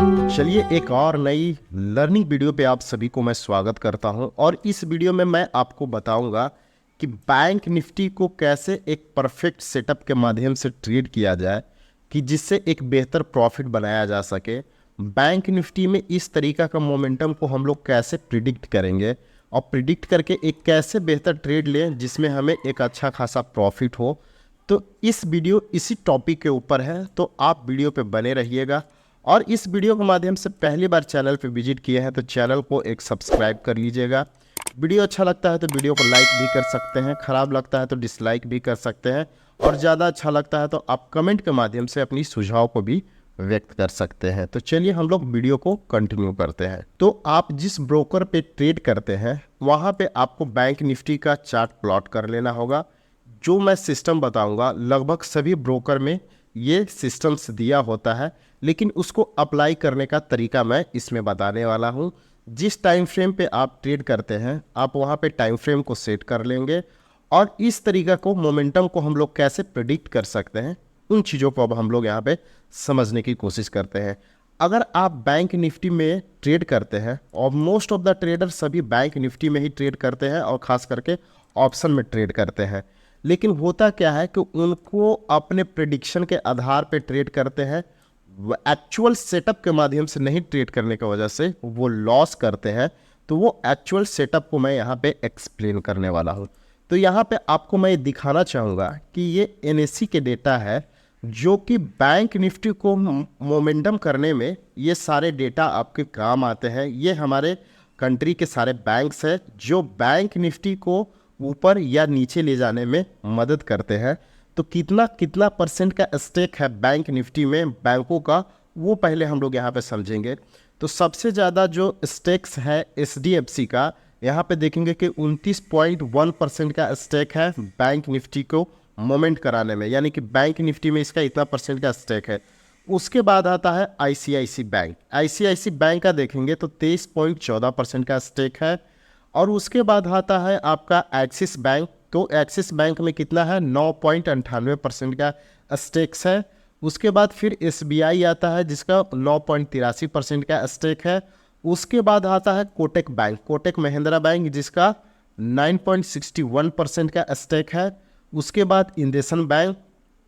चलिए एक और नई लर्निंग वीडियो पे आप सभी को मैं स्वागत करता हूं और इस वीडियो में मैं आपको बताऊंगा कि बैंक निफ्टी को कैसे एक परफेक्ट सेटअप के माध्यम से ट्रेड किया जाए कि जिससे एक बेहतर प्रॉफिट बनाया जा सके। बैंक निफ्टी में इस तरीका का मोमेंटम को हम लोग कैसे प्रिडिक्ट करेंगे और प्रिडिक्ट करके एक कैसे बेहतर ट्रेड लें जिसमें हमें एक अच्छा खासा प्रॉफिट हो। तो इस वीडियो इसी टॉपिक के ऊपर है, तो आप वीडियो पे बने रहिएगा। और इस वीडियो के माध्यम से पहली बार चैनल पे विजिट किए हैं तो चैनल को एक सब्सक्राइब कर लीजिएगा। वीडियो अच्छा लगता है तो वीडियो को लाइक भी कर सकते हैं, ख़राब लगता है तो डिसलाइक भी कर सकते हैं, और ज़्यादा अच्छा लगता है तो आप कमेंट के माध्यम से अपनी सुझाव को भी व्यक्त कर सकते हैं। तो चलिए हम लोग वीडियो को कंटिन्यू करते हैं। तो आप जिस ब्रोकर पे ट्रेड करते हैं वहाँ पे आपको बैंक निफ्टी का चार्ट प्लॉट कर लेना होगा। जो मैं सिस्टम बताऊंगा लगभग सभी ब्रोकर में ये सिस्टम्स दिया होता है, लेकिन उसको अप्लाई करने का तरीका मैं इसमें बताने वाला हूँ। जिस टाइम फ्रेम पे आप ट्रेड करते हैं आप वहाँ पे टाइम फ्रेम को सेट कर लेंगे और इस तरीका को मोमेंटम को हम लोग कैसे प्रेडिक्ट कर सकते हैं उन चीज़ों को अब हम लोग यहाँ पे समझने की कोशिश करते हैं। अगर आप बैंक निफ्टी में ट्रेड करते हैं और मोस्ट ऑफ द ट्रेडर सभी बैंक निफ्टी में ही ट्रेड करते हैं और ख़ास करके ऑप्शन में ट्रेड करते हैं, लेकिन होता क्या है कि उनको अपने प्रेडिक्शन के आधार पे ट्रेड करते हैं, एक्चुअल सेटअप के माध्यम से नहीं ट्रेड करने की वजह से वो लॉस करते हैं। तो वो एक्चुअल सेटअप को मैं यहाँ पे एक्सप्लेन करने वाला हूँ। तो यहाँ पे आपको मैं दिखाना चाहूँगा कि ये एनएससी के डेटा है जो कि बैंक निफ्टी को मोमेंटम करने में ये सारे डेटा आपके काम आते हैं। ये हमारे कंट्री के सारे बैंक्स हैं जो बैंक निफ्टी को ऊपर या नीचे ले जाने में मदद करते हैं। तो कितना कितना परसेंट का स्टेक है बैंक निफ्टी में बैंकों का, वो पहले हम लोग यहाँ पे समझेंगे। तो सबसे ज़्यादा जो स्टेक्स है एचडीएफसी का, यहाँ पे देखेंगे कि 29.1% का स्टेक है बैंक निफ्टी को मोमेंट कराने में, यानी कि बैंक निफ्टी में इसका इतना परसेंट का स्टेक है। उसके बाद आता है आईसीआईसी बैंक। आईसीआईसी बैंक का देखेंगे तो 23.14% का स्टेक है। और उसके बाद आता है आपका एक्सिस बैंक। तो एक्सिस बैंक में कितना है, 9.98% का स्टेक्स है। उसके बाद फिर एसबीआई आता है जिसका 9.83% का स्टेक है। उसके बाद आता है कोटक बैंक, कोटक महिंद्रा बैंक, जिसका 9.61% का स्टेक है। उसके बाद इंडेसन बैंक,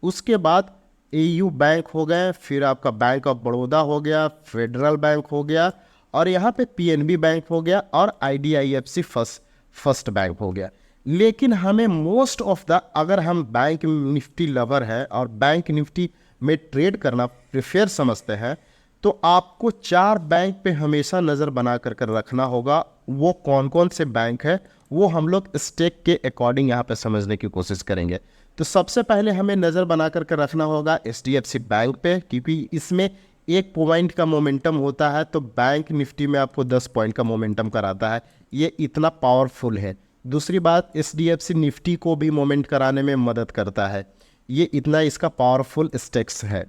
उसके बाद एयू बैंक हो गए, फिर आपका बैंक ऑफ बड़ौदा हो गया, फेडरल बैंक हो गया, और यहाँ पे पीएनबी बैंक हो गया, और आईडीआईएफसी फर्स्ट बैंक हो गया। लेकिन हमें मोस्ट ऑफ द, अगर हम बैंक निफ्टी लवर हैं और बैंक निफ्टी में ट्रेड करना प्रेफर समझते हैं, तो आपको 4 बैंक पे हमेशा नज़र बना कर रखना होगा। वो कौन कौन से बैंक है वो हम लोग स्टेक के अकॉर्डिंग यहाँ पे समझने की कोशिश करेंगे। तो सबसे पहले हमें नज़र बना कर रखना होगा एचडीएफसी बैंक पे, क्योंकि इसमें 1 पॉइंट का मोमेंटम होता है तो बैंक निफ्टी में आपको 10 पॉइंट का मोमेंटम कराता है। ये इतना पावरफुल है। दूसरी बात, एचडीएफसी निफ्टी को भी मोमेंट कराने में मदद करता है। ये इतना इसका पावरफुल स्टेक्स है।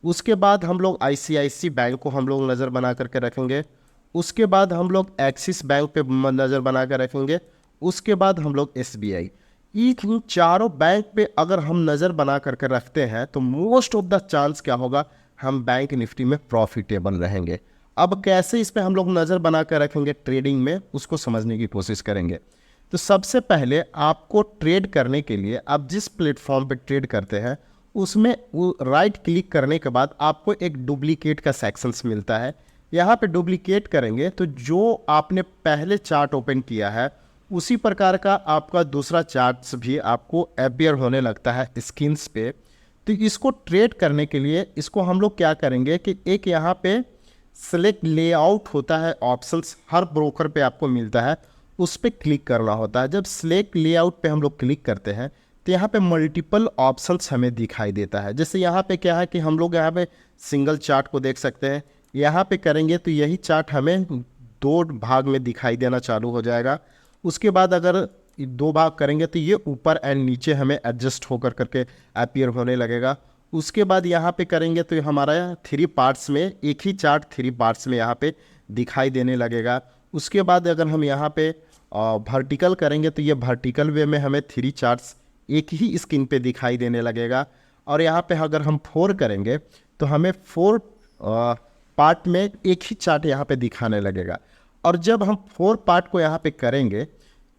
उसके बाद हम लोग आईसीआईसी बैंक को हम लोग नज़र बना करके रखेंगे। उसके बाद हम लोग एक्सिस बैंक पे नज़र बना कर रखेंगे। उसके बाद हम लोग एसबीआई। इन चारों बैंक पे अगर हम नज़र बना करके रखते हैं तो मोस्ट ऑफ द चांस क्या होगा, हम बैंक निफ्टी में प्रॉफिटेबल रहेंगे। अब कैसे इस पे हम लोग नज़र बना कर रखेंगे ट्रेडिंग में, उसको समझने की कोशिश करेंगे। तो सबसे पहले आपको ट्रेड करने के लिए आप जिस प्लेटफॉर्म पे ट्रेड करते हैं उसमें वो राइट क्लिक करने के बाद आपको एक डुप्लीकेट का सेक्शंस मिलता है। यहाँ पे डुप्लीकेट करेंगे तो जो आपने पहले चार्ट ओपन किया है उसी प्रकार का आपका दूसरा चार्ट्स भी आपको अपीयर होने लगता है स्क्रीन्स पे। तो इसको ट्रेड करने के लिए इसको हम लोग क्या करेंगे कि एक यहाँ पे सेलेक्ट लेआउट होता है, ऑप्शंस हर ब्रोकर पे आपको मिलता है, उस पर क्लिक करना होता है। जब सेलेक्ट लेआउट पे हम लोग क्लिक करते हैं तो यहाँ पे मल्टीपल ऑप्शंस हमें दिखाई देता है। जैसे यहाँ पे क्या है कि हम लोग यहाँ पे सिंगल चार्ट को देख सकते हैं। यहाँ पे करेंगे तो यही चार्ट हमें 2 भाग में दिखाई देना चालू हो जाएगा। उसके बाद अगर 2 भाग करेंगे तो ये ऊपर एंड नीचे हमें एडजस्ट होकर करके अपीयर होने लगेगा। उसके बाद यहाँ पे करेंगे तो हमारा 3 पार्ट्स में, एक ही चार्ट 3 पार्ट्स में यहाँ पे दिखाई देने लगेगा। उसके बाद अगर हम यहाँ पे वर्टिकल करेंगे तो ये वर्टिकल वे में हमें 3 चार्ट्स एक ही स्क्रीन पे दिखाई देने लगेगा। और यहाँ पे अगर हम 4 करेंगे तो हमें 4 पार्ट में एक ही चार्ट यहाँ पे दिखाने लगेगा। और जब हम 4 पार्ट को यहाँ पे करेंगे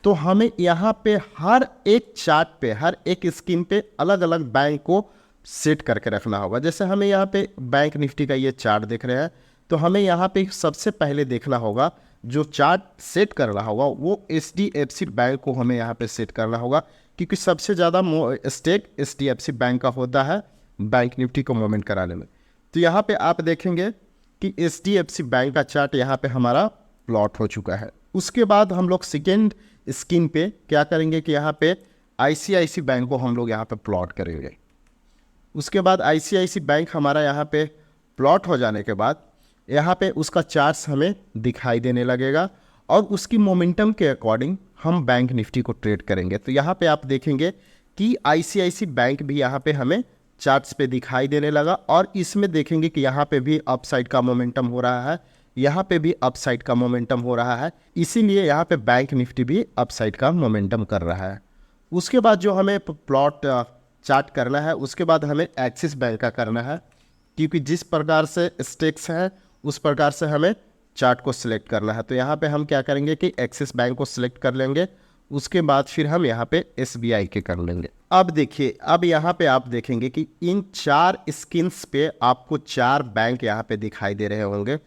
तो हमें यहाँ पे हर एक चार्ट पे, हर एक स्क्रीन पे अलग अलग बैंक को सेट करके रखना होगा। जैसे हमें यहाँ पे बैंक निफ्टी का ये चार्ट देख रहे हैं, तो हमें यहाँ पे सबसे पहले देखना होगा, जो चार्ट सेट करना होगा वो HDFC बैंक को हमें यहाँ पे सेट करना होगा, क्योंकि सबसे ज़्यादा स्टेक HDFC बैंक का होता है बैंक निफ्टी को मूवमेंट कराने में। तो यहाँ पे आप देखेंगे कि HDFC बैंक का चार्ट यहाँ पे हमारा प्लॉट हो चुका है। उसके बाद हम लोग सेकेंड स्क्रीन पे क्या करेंगे कि यहाँ पे ICICI बैंक को हम लोग यहाँ पे प्लॉट करेंगे। उसके बाद ICICI बैंक हमारा यहाँ पे प्लॉट हो जाने के बाद यहाँ पे उसका चार्ट्स हमें दिखाई देने लगेगा और उसकी मोमेंटम के अकॉर्डिंग हम बैंक निफ्टी को ट्रेड करेंगे। तो यहाँ पे आप देखेंगे कि ICICI बैंक भी यहाँ पे हमें चार्ट्स पे दिखाई देने लगा और इसमें देखेंगे कि यहाँ पे भी अपसाइड का मोमेंटम हो रहा है, यहाँ पे भी अपसाइड का मोमेंटम हो रहा है, इसीलिए यहाँ पे बैंक निफ्टी भी अपसाइड का मोमेंटम कर रहा है। उसके बाद जो हमें प्लॉट चार्ट करना है, उसके बाद हमें एक्सिस बैंक का करना है, क्योंकि जिस प्रकार से स्टेक्स है उस प्रकार से हमें चार्ट को सिलेक्ट करना है। तो यहाँ पे हम क्या करेंगे कि एक्सिस बैंक को सिलेक्ट कर लेंगे, उसके बाद फिर हम यहाँ पे SBI के कर लेंगे। अब देखिए, अब यहाँ पे आप देखेंगे कि इन 4 स्क्रीन्स पे आपको 4 बैंक यहाँ पे दिखाई दे रहे होंगे।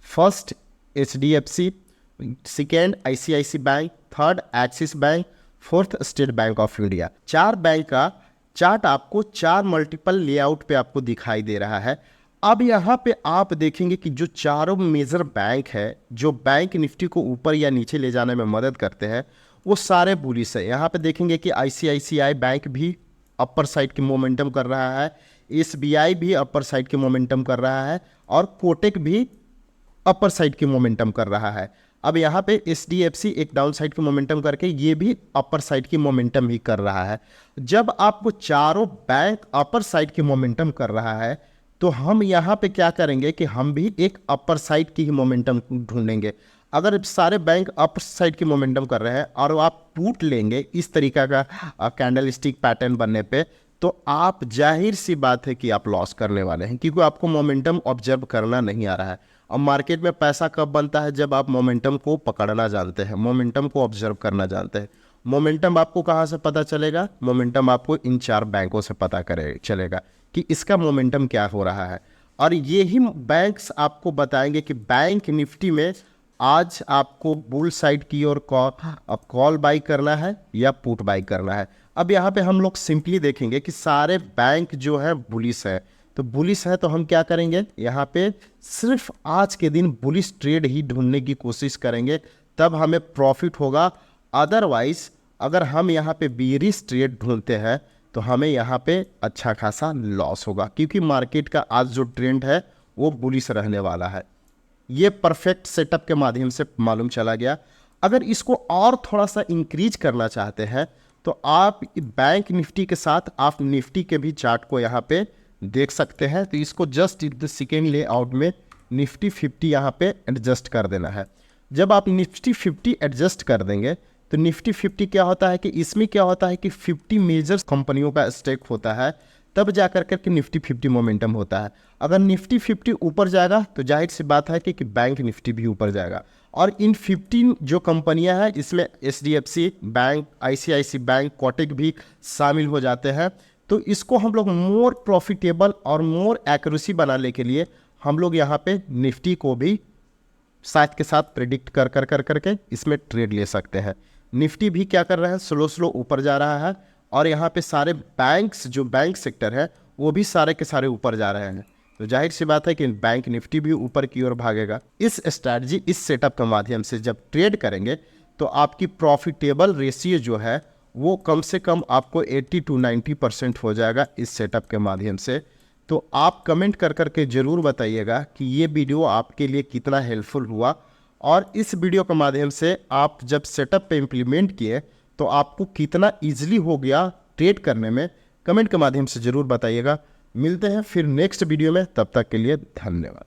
First HDFC, second ICICI bank, third axis bank, fourth state bank of India. 4 bank का चार्ट आपको 4 मल्टीपल लेआउट पे आपको दिखाई दे रहा है। अब यहाँ पे आप देखेंगे कि जो चारों मेजर बैंक है जो बैंक निफ्टी को ऊपर या नीचे ले जाने में मदद करते हैं, वो सारे बुलिश है। यहाँ पे देखेंगे कि ICICI बैंक भी अपर साइड की मोमेंटम कर रहा है, SBI भी अपर साइड की मोमेंटम कर रहा है और कोटक भी अपर साइड की मोमेंटम कर रहा है। अब यहाँ पे HDFC एक डाउन साइड की मोमेंटम करके ये भी अपर साइड की मोमेंटम ही कर रहा है। जब आपको चारों बैंक अपर साइड की मोमेंटम कर रहा है तो हम यहाँ पे क्या करेंगे कि हम भी एक अपर साइड की ही मोमेंटम ढूंढेंगे। अगर सारे बैंक अपर साइड की मोमेंटम कर रहे हैं और आप टूट लेंगे इस तरीका का कैंडल स्टिक पैटर्न बनने पे, तो आप जाहिर सी बात है कि आप लॉस करने वाले हैं, क्योंकि आपको मोमेंटम ऑब्जर्व करना नहीं आ रहा है। और मार्केट में पैसा कब बनता है? जब आप मोमेंटम को पकड़ना जानते हैं, मोमेंटम को ऑब्जर्व करना जानते हैं। मोमेंटम आपको कहाँ से पता चलेगा? मोमेंटम आपको इन 4 बैंकों से पता चलेगा कि इसका मोमेंटम क्या हो रहा है। और यही बैंक्स आपको बताएंगे कि बैंक निफ्टी में आज आपको बुल साइड की ओर कॉल बाई करना है या पुट बाई करना है। अब यहाँ पे हम लोग सिंपली देखेंगे कि सारे बैंक जो है बुलिश है, तो बुलिश है तो हम क्या करेंगे, यहाँ पे सिर्फ आज के दिन बुलिश ट्रेड ही ढूंढने की कोशिश करेंगे, तब हमें प्रॉफिट होगा। अदरवाइज अगर हम यहाँ पे बेरिश ट्रेड ढूंढते हैं तो हमें यहाँ पे अच्छा खासा लॉस होगा, क्योंकि मार्केट का आज जो ट्रेंड है वो बुलिश रहने वाला है। ये परफेक्ट सेटअप के माध्यम से मालूम चला गया। अगर इसको और थोड़ा सा इंक्रीज करना चाहते हैं तो आप बैंक निफ्टी के साथ आप निफ्टी के भी चार्ट को यहाँ पे देख सकते हैं। तो इसको जस्ट द सेकेंड लेआउट में निफ्टी 50 यहाँ पे एडजस्ट कर देना है। जब आप निफ्टी 50 एडजस्ट कर देंगे तो निफ्टी 50 क्या होता है कि इसमें क्या होता है कि 50 मेजर कंपनियों का स्टेक होता है, तब जाकर के निफ्टी 50 मोमेंटम होता है। अगर निफ्टी 50 ऊपर जाएगा तो जाहिर सी बात है कि बैंक निफ्टी भी ऊपर जाएगा। और इन 15 जो कंपनियां हैं इसमें HDFC bank, ICICI bank, Kotak भी शामिल हो जाते हैं। तो इसको हम लोग मोर प्रॉफिटेबल और मोर एक्यूरेसी बनाने के लिए हम लोग यहाँ पे निफ्टी को भी साथ के साथ प्रेडिक्ट कर करके इसमें ट्रेड ले सकते हैं। निफ्टी भी क्या कर रहा है, स्लो ऊपर जा रहा है और यहाँ पे सारे बैंक्स जो बैंक सेक्टर है वो भी सारे के सारे ऊपर जा रहे हैं। तो जाहिर सी बात है कि बैंक निफ्टी भी ऊपर की ओर भागेगा। इस स्ट्रैटेजी, इस सेटअप के माध्यम से जब ट्रेड करेंगे तो आपकी प्रॉफिटेबल रेशियो जो है वो कम से कम आपको 80 to 90% हो जाएगा इस सेटअप के माध्यम से। तो आप कमेंट कर करके ज़रूर बताइएगा कि ये वीडियो आपके लिए कितना हेल्पफुल हुआ, और इस वीडियो के माध्यम से आप जब सेटअप पे इम्प्लीमेंट किए तो आपको कितना ईजिली हो गया ट्रेड करने में। कमेंट के माध्यम से ज़रूर बताइएगा। मिलते हैं फिर नेक्स्ट वीडियो में, तब तक के लिए धन्यवाद।